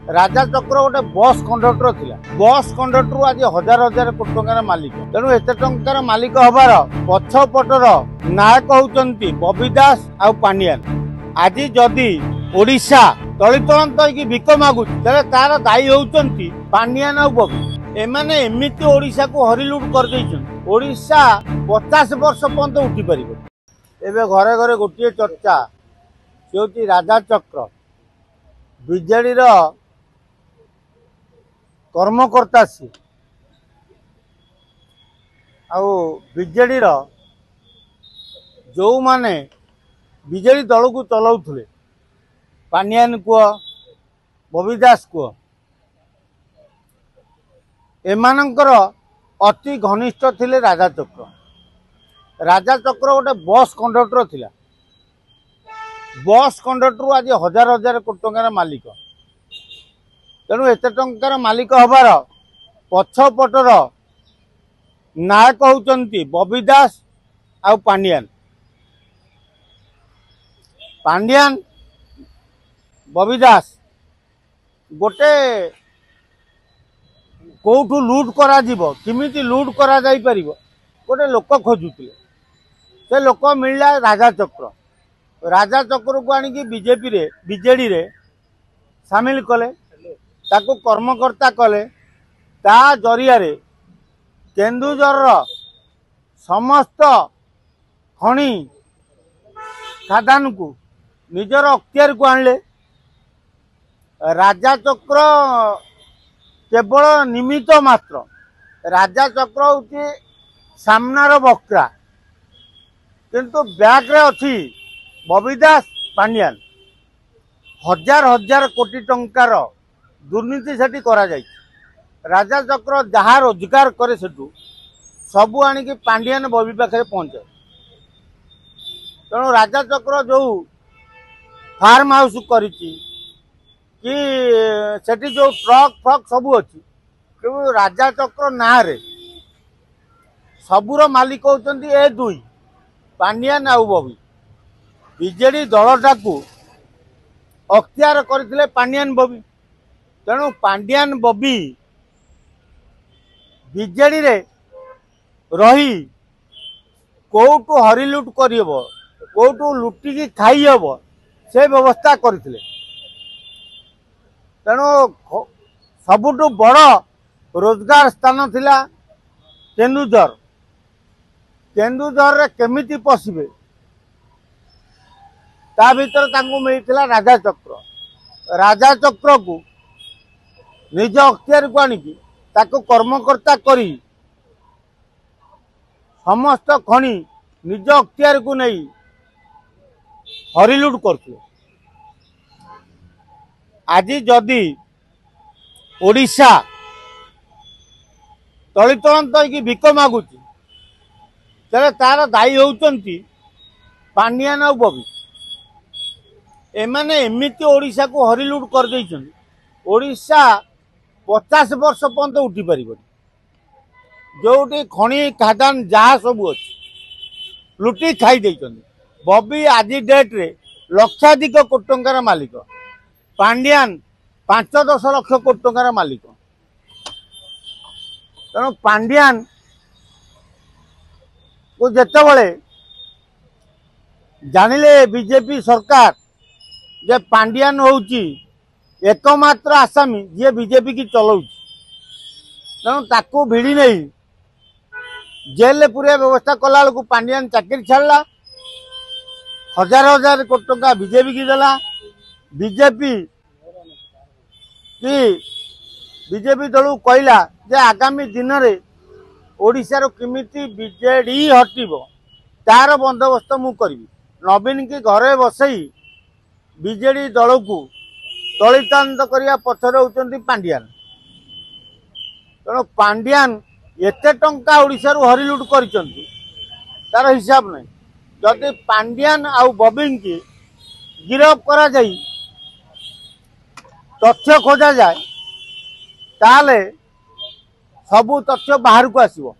राजा चक्र गोटे bus conductor थिला। बस कंडक्टर आज हजार हजार कोटी टंकार मालिक। तेणु एत टंकार मालिक हबार पछपटर नायक होउचंती बबी दास आ पांडियान। आज जदि ओडिशा तलितलांत होइकी भिक मागुच तार दायी होउचंती पांडियान आ बबी। एमाने एमिति ओडिशा को हरिलुट कर दैछन। ओडिशा 50 वर्ष पर्यंत उठी परिबो। एबे घरे घरे गोटे चर्चा से राजा चक्र बीजेडी कर्मकर्ता सी बीजेडी जो माने बीजेडी दल को चलाउथले पांडियान को बबी दास को एमानंकर अति घनिष्ठ थिले राजा चक्र। राजा चक्र गोटे बस कंडक्टर थिला। बस कंडक्टर आज हजार हजार कोटी टंकार मालिक। तेणु एत टंकार मालिक हबार पछपटर नायक होउचंती बबी दास आ पांडियान। पांडियान बबी दास गोटे कोठू लुट करा जीवो किमिति लुट करा जाई परिबो गोटे लोक खोजुतिले। से लोक मिलला राजा चक्र। राजा चक्र को आनिकी बीजेपी रे बीजेडी रे शामिल कले ताको कर्मकर्ता कले। ता जरिया रे केन्दुझर समस्त खणी खादान को निजर अख्तियार को आणले। राजा चक्र केवल निमित्त मात्र। राजा चक्र होची सामनार बक्रा किंतु बैक रे अछि बबी दास पांडियान। हजार हजार कोटी टंकार दुर्नीति सेठी करा जाय। राजा चक्र जहाँ रोजगार करे सेठू सबू आनिकी पांडियान बबी पाखे पहुंचे। तेणु राजा चक्र जो फार्म हाउस करिची कि सेठी जो ट्रक फ्रक सबू अच्छी कि राजा चक्र ना रे सबूर मालिक होचंती ए दुई पांडियान आ बबी। बीजेडी दलटा को अख्तियार करथिले पांडियान बबी। तेणु पांडियान बबी बीजेडी रे रही कोटू हरिलुट करियबो कोटू लुटिकी खाइयबो से व्यवस्था करथिले। तेणु सबुठु बड़ रोजगार स्थान थिला केन्दुझर। केन्दुझर रे केमिति पसिबे ता भीतर तांको मिलथिला राजा चक्र। राजा चक्र को निज अख्तियार को आनिकी ताको कर्मकर्ता करी समस्त खणी निज अख्तियार को नहीं हरिलुट करथिले। आज जदि ओडिशा तलितलांत होइकी भिक मागुच तार दायी होउचंती पांडियान आ बबी। एमाने एमिति ओडिशा को हरिलुट कर दैछन। ओडिशा 50 वर्ष पर्यंत उठी परिबनी। जोटी खणी खादान जहाँ सब अच्छी लुटी खाई देइछन। बबी आज डेट रे लक्षाधिक कोटी टंकार मालिक। पांडियान 5-10 लाख कोटी टंकार मालिक। तेणु पांडियान को जेतेबेले जानिले बीजेपी सरकार जे पांडियान होउची एकमात्र आसामी जे बीजेपी की चलाउची। तेणु ताकू भिड़ी नहीं जेल पूरे व्यवस्था कला बेलू पांडियान चाकरी छाड़ा। हजार हजार कोटी टंका बीजेपी की देला। बीजेपी दल कहला जे आगामी दिन में ओडिशा रो किमिति बीजेडी हटिबो तार बंदोबस्त मु करी। नवीन की घरे बसई बीजेडी दल को तलितांत करिया पछरे होचंती पांडियान। तेणु पांडियान एते टंका ओडिशा रो हरिलुट करिसंती तार हिसाब नहीं। जदि पांडियान आउ बबी की गिरफ करा जाई तथ्य खोजा जाए ताले सबू तथ्य बाहर को आसीबो।